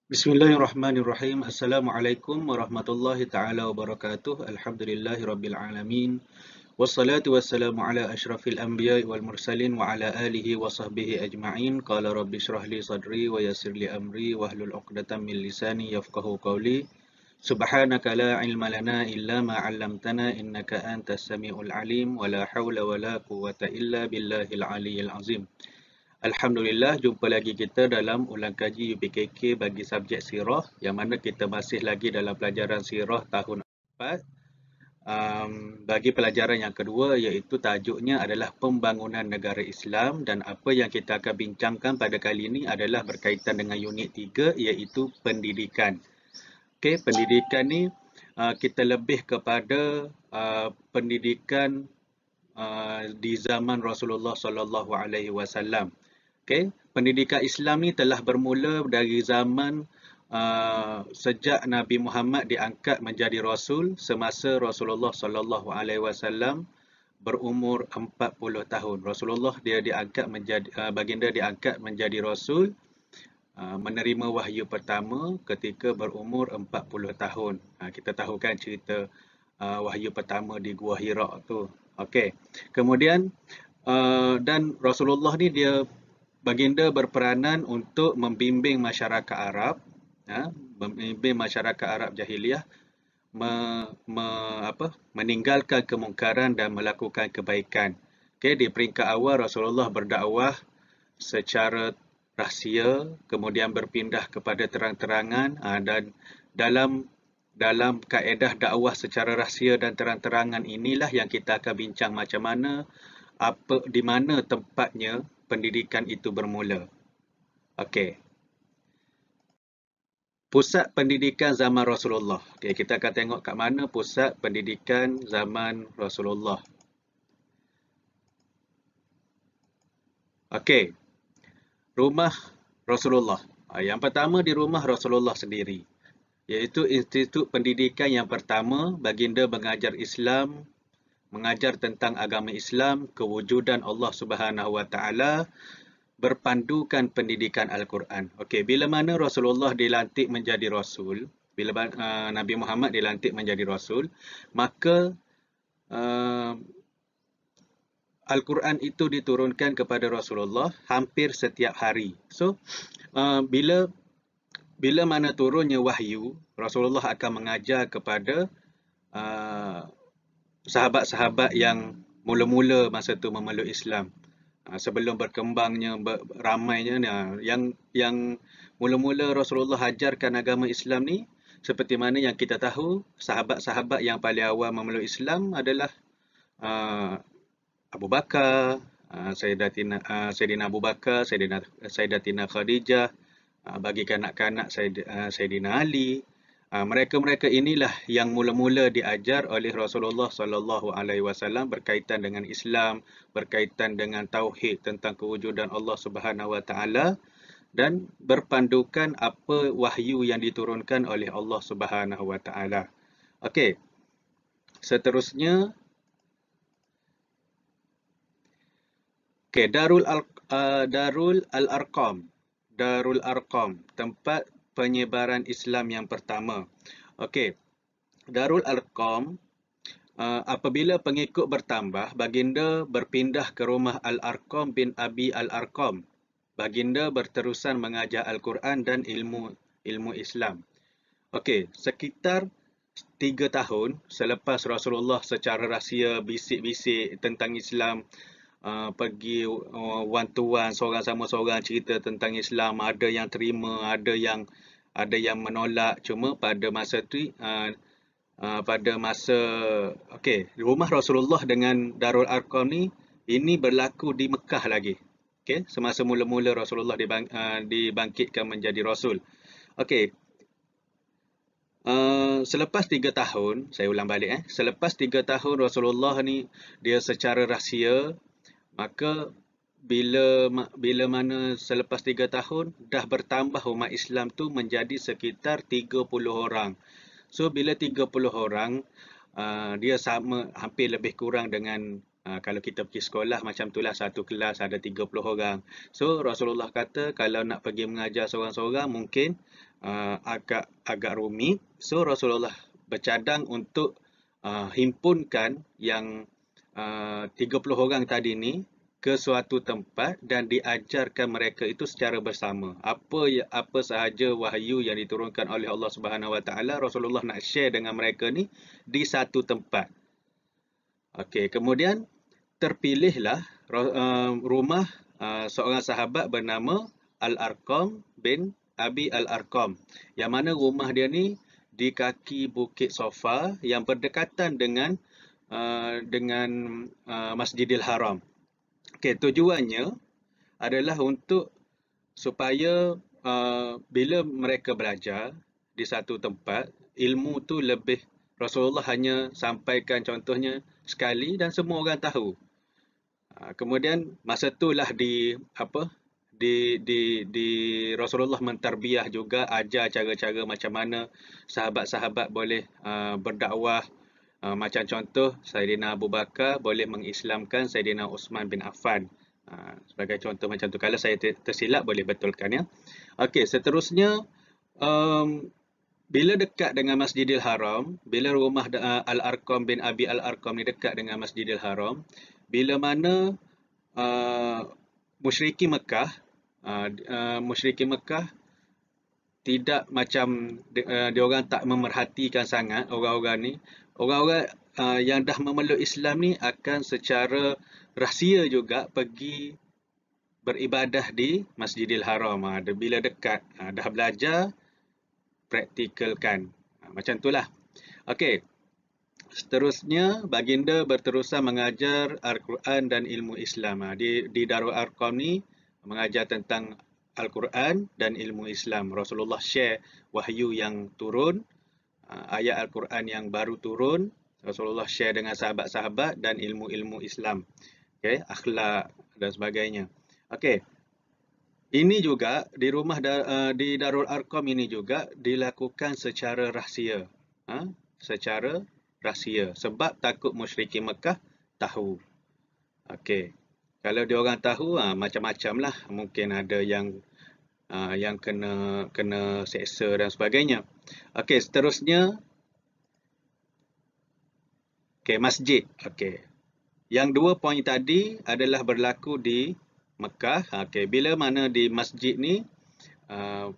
Bismillahirrahmanirrahim. Assalamualaikum warahmatullahi taala wabarakatuh. Alhamdulillahi rabbil alamin. Wassalatu wassalamu ala asyrafil anbiya'i wal mursalin wa ala alihi wa sahbihi ajma'in. Qala rabbi shrah li sadri wa yassir li amri wahlul 'uqdatam min lisani yafqahu qawli. Subhanaka la ilma lana illa ma 'allamtana innaka antas samiul alim wa la haula wa la quwwata illa billahil aliyyil azim. Alhamdulillah, jumpa lagi kita dalam ulang kaji UPKK bagi subjek sirah yang mana kita masih lagi dalam pelajaran sirah tahun 4. Bagi pelajaran yang kedua iaitu tajuknya adalah pembangunan negara Islam dan apa yang kita akan bincangkan pada kali ini adalah berkaitan dengan unit 3 iaitu pendidikan. Okey, pendidikan ni kita lebih kepada pendidikan di zaman Rasulullah sallallahu alaihi wasallam. Okey, pendidikan Islam ni telah bermula dari zaman sejak Nabi Muhammad diangkat menjadi rasul semasa Rasulullah sallallahu alaihi wasallam berumur 40 tahun. Rasulullah dia diangkat menjadi baginda diangkat menjadi rasul menerima wahyu pertama ketika berumur 40 tahun. Kita tahu kan cerita wahyu pertama di Gua Hira tu. Okey. Kemudian dan Rasulullah ni dia baginda berperanan untuk membimbing masyarakat Arab, membimbing masyarakat Arab jahiliah meninggalkan kemungkaran dan melakukan kebaikan. Okey, di peringkat awal Rasulullah berdakwah secara rahsia, kemudian berpindah kepada terang-terangan dan dalam kaedah dakwah secara rahsia dan terang-terangan inilah yang kita akan bincang macam mana di mana tempatnya pendidikan itu bermula. Okey. Pusat pendidikan zaman Rasulullah. Okey, kita akan tengok kat mana pusat pendidikan zaman Rasulullah. Okey. Rumah Rasulullah. Yang pertama di rumah Rasulullah sendiri, iaitu institut pendidikan yang pertama baginda mengajar Islam, mengajar tentang agama Islam, kewujudan Allah Subhanahu Wa Taala, berpandukan pendidikan Al-Quran. Okey, bila mana Rasulullah dilantik menjadi rasul, bila Nabi Muhammad dilantik menjadi rasul, maka Al-Quran itu diturunkan kepada Rasulullah hampir setiap hari. So, bila mana turunnya wahyu, Rasulullah akan mengajar kepada sahabat-sahabat yang mula-mula masa tu memeluk Islam. Sebelum berkembangnya ramainya yang mula-mula Rasulullah ajarkan agama Islam ni, seperti mana yang kita tahu, sahabat-sahabat yang paling awal memeluk Islam adalah Abu Bakar, Sayyidina Abu Bakar, Sayyidatina Khadijah, bagi kanak-kanak Sayyidina Ali. Mereka-mereka inilah yang mula-mula diajar oleh Rasulullah sallallahu alaihi wasallam berkaitan dengan Islam, berkaitan dengan tauhid tentang kewujudan Allah Subhanahu Wa Taala dan berpandukan apa wahyu yang diturunkan oleh Allah Subhanahu Wa Taala. Okey. Seterusnya, okey, Darul Al-Arqam. Darul Arqam, tempat penyebaran Islam yang pertama. Okey. Darul Arqam, apabila pengikut bertambah, baginda berpindah ke rumah Al-Arqam bin Abi Al-Arqam. Baginda berterusan mengajar Al-Quran dan ilmu Islam. Okey, sekitar 3 tahun selepas Rasulullah secara rahsia bisik-bisik tentang Islam, pergi one to one, seorang sama seorang cerita tentang Islam, ada yang terima, ada yang menolak. Cuma pada masa tu okey, rumah Rasulullah dengan Darul Arqam ni ini berlaku di Mekah lagi. Okey, semasa mula-mula Rasulullah dibangkitkan menjadi rasul. Okey. Selepas 3 tahun, saya ulang balik selepas 3 tahun Rasulullah ni dia secara rahsia, maka bila mana selepas 3 tahun dah bertambah umat Islam tu menjadi sekitar 30 orang. So bila 30 orang, dia sama hampir lebih kurang dengan kalau kita pergi sekolah macam itulah, satu kelas ada 30 orang. So Rasulullah kata kalau nak pergi mengajar seorang-seorang mungkin agak rumit. So Rasulullah bercadang untuk himpunkan yang 30 orang tadi ni ke suatu tempat dan diajarkan mereka itu secara bersama. Apa sahaja wahyu yang diturunkan oleh Allah Subhanahu Wa Taala, Rasulullah nak share dengan mereka ni di satu tempat. Okey, kemudian terpilihlah rumah seorang sahabat bernama Al-Arqam bin Abi Al-Arqam. Yang mana rumah dia ni di kaki Bukit Safa yang berdekatan dengan Masjidil Haram. Okey, tujuannya adalah untuk supaya bila mereka belajar di satu tempat, ilmu tu lebih, Rasulullah hanya sampaikan contohnya sekali dan semua orang tahu. Kemudian masa itulah di Rasulullah mentarbiah juga, ajar cara-cara macam mana sahabat-sahabat boleh berdakwah. Macam contoh, Saidina Abu Bakar boleh mengislamkan Saidina Uthman bin Affan. Sebagai contoh macam tu. Kalau saya tersilap boleh betulkan ya. Okey, seterusnya bila dekat dengan Masjidil Haram, bila rumah Al-Arqam bin Abi Al-Arqam ni dekat dengan Masjidil Haram, bila mana musyriki Mekah tidak macam diorang tak memerhatikan sangat orang-orang ni. Orang-orang yang dah memeluk Islam ni akan secara rahsia juga pergi beribadah di Masjidil Haram. Bila dekat, dah belajar, praktikalkan. Macam itulah. Okey. Seterusnya, baginda berterusan mengajar Al-Quran dan ilmu Islam. Di Darul Arqam ni mengajar tentang Al-Quran dan ilmu Islam. Rasulullah share wahyu yang turun, ayat Al-Quran yang baru turun. Rasulullah share dengan sahabat-sahabat dan ilmu-ilmu Islam. Okay, akhlak dan sebagainya. Okey. Ini juga di rumah di Darul Arqam ini juga dilakukan secara rahsia. Secara rahsia sebab takut musyrikin Mekah tahu. Okey. Kalau diorang tahu, macam-macam lah. Mungkin ada yang kena seksa dan sebagainya. Okey, seterusnya. Okey, masjid. Okey. Yang 2 poin tadi adalah berlaku di Mekah. Okey, bila mana di masjid ni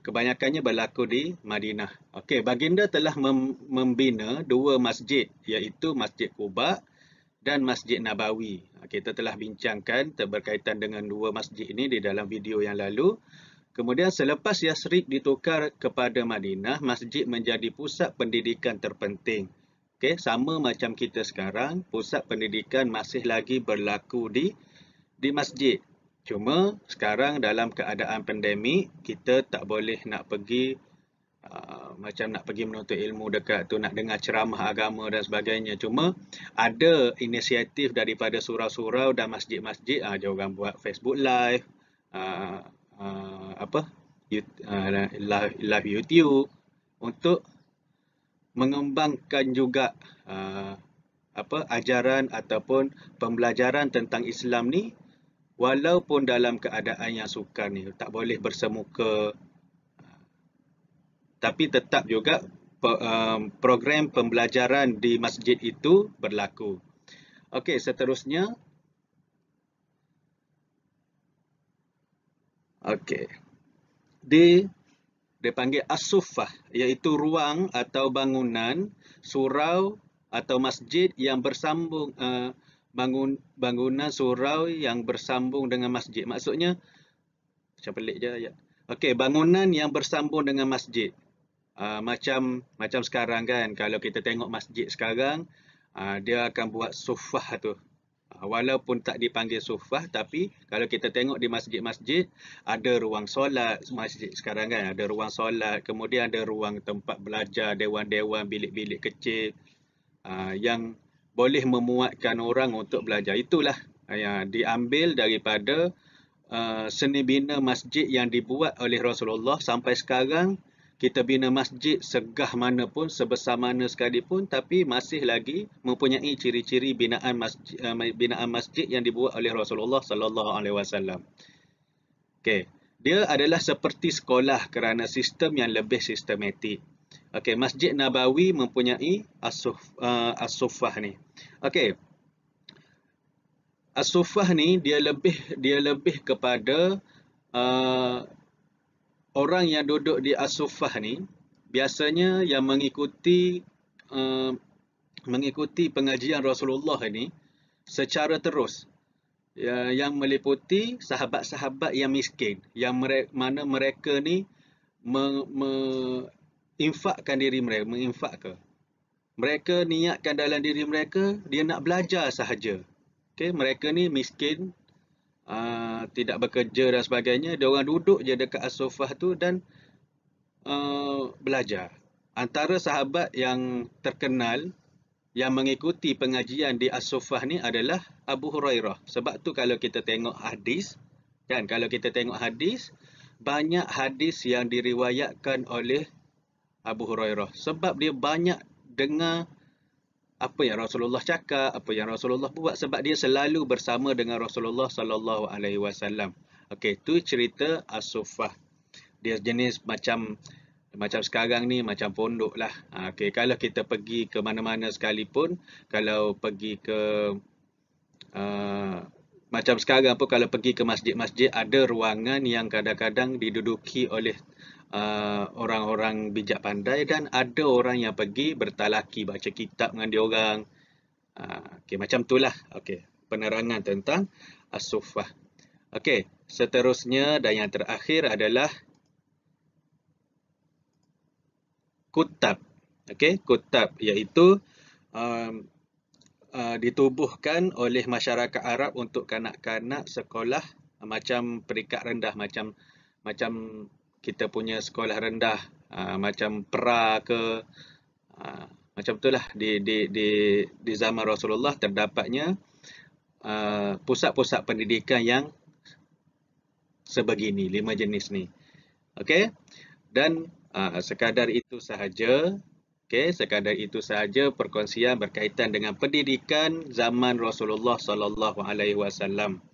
kebanyakannya berlaku di Madinah. Okey, baginda telah membina 2 masjid, iaitu Masjid Quba dan Masjid Nabawi. Kita telah bincangkan berkaitan dengan 2 masjid ini di dalam video yang lalu. Kemudian selepas Yasrib ditukar kepada Madinah, masjid menjadi pusat pendidikan terpenting. Okey, sama macam kita sekarang, pusat pendidikan masih lagi berlaku di masjid. Cuma sekarang dalam keadaan pandemik, kita tak boleh nak pergi macam nak pergi menuntut ilmu dekat tu, nak dengar ceramah agama dan sebagainya. Cuma ada inisiatif daripada surau-surau dan masjid-masjid, diorang buat Facebook Live, live YouTube untuk mengembangkan juga ajaran ataupun pembelajaran tentang Islam ni, walaupun dalam keadaan yang sukar ni, tak boleh bersemuka, tapi tetap juga program pembelajaran di masjid itu berlaku. Okey, seterusnya. Okey. Dipanggil as-suffah, iaitu ruang atau bangunan, surau atau masjid yang bersambung, bangunan surau yang bersambung dengan masjid. Maksudnya, macam pelik je ayat. Okey, bangunan yang bersambung dengan masjid. Macam sekarang kan, kalau kita tengok masjid sekarang, dia akan buat suffah tu. Walaupun tak dipanggil suffah, tapi kalau kita tengok di masjid-masjid, ada ruang solat. Masjid sekarang kan ada ruang solat, kemudian ada ruang tempat belajar, dewan-dewan, bilik-bilik kecil yang boleh memuatkan orang untuk belajar. Itulah yang diambil daripada seni bina masjid yang dibuat oleh Rasulullah. Sampai sekarang kita bina masjid segah mana pun, sebesar mana sekalipun, tapi masih lagi mempunyai ciri-ciri binaan masjid yang dibuat oleh Rasulullah sallallahu alaihi wasallam. Okey. Dia adalah seperti sekolah kerana sistem yang lebih sistematik. Okey, Masjid Nabawi mempunyai as-suffah ni. Okey, as-suffah ni dia lebih kepada uh, orang yang duduk di as-suffah ni biasanya yang uh, mengikuti pengajian Rasulullah ini secara terus, yang meliputi sahabat-sahabat yang miskin, yang mana mereka ni menginfakkan diri mereka, mereka niatkan dalam diri mereka dia nak belajar sahaja. Okay, mereka ni miskin, tidak bekerja dan sebagainya, dia orang duduk je dekat as-suffah tu dan belajar. Antara sahabat yang terkenal yang mengikuti pengajian di as-suffah ni adalah Abu Hurairah. Sebab tu kalau kita tengok hadis, banyak hadis yang diriwayatkan oleh Abu Hurairah. Sebab dia banyak dengar apa yang Rasulullah cakap, apa yang Rasulullah buat, sebab dia selalu bersama dengan Rasulullah sallallahu alaihi wasallam. Okey, tu cerita as-suffah. Dia jenis macam sekarang ni macam pondok lah. Okay, kalau kita pergi ke mana-mana sekalipun, kalau pergi ke macam sekarang pun kalau pergi ke masjid-masjid, ada ruangan yang kadang-kadang diduduki oleh orang-orang bijak pandai, dan ada orang yang pergi bertalaki baca kitab dengan dia orang. Okay, macam itulah. Okay, penerangan tentang as-suffah. Okay, seterusnya dan yang terakhir adalah kutab. Okay, kutab iaitu ditubuhkan oleh masyarakat Arab untuk kanak-kanak sekolah macam peringkat rendah, macam kita punya sekolah rendah, macam pra ke, macam itulah. Di zaman Rasulullah terdapatnya pusat-pusat pendidikan yang sebegini, 5 jenis ni. Okey, dan sekadar itu sahaja. Okey, sekadar itu sahaja perkongsian berkaitan dengan pendidikan zaman Rasulullah sallallahu alaihi wasallam.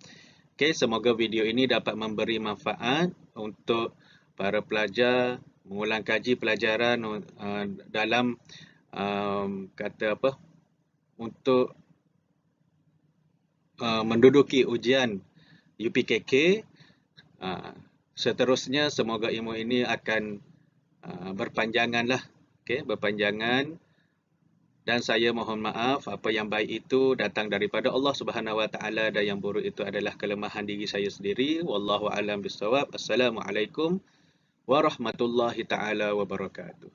Okey, semoga video ini dapat memberi manfaat untuk para pelajar mengulang kaji pelajaran dalam untuk menduduki ujian UPKK. Seterusnya semoga ilmu ini akan berpanjangan lah. Okay, berpanjangan, dan saya mohon maaf apa yang baik itu datang daripada Allah Subhanahu Wa Taala dan yang buruk itu adalah kelemahan diri saya sendiri. Wallahu a'lam bishawab. Assalamualaikum warahmatullahi taala wabarakatuh.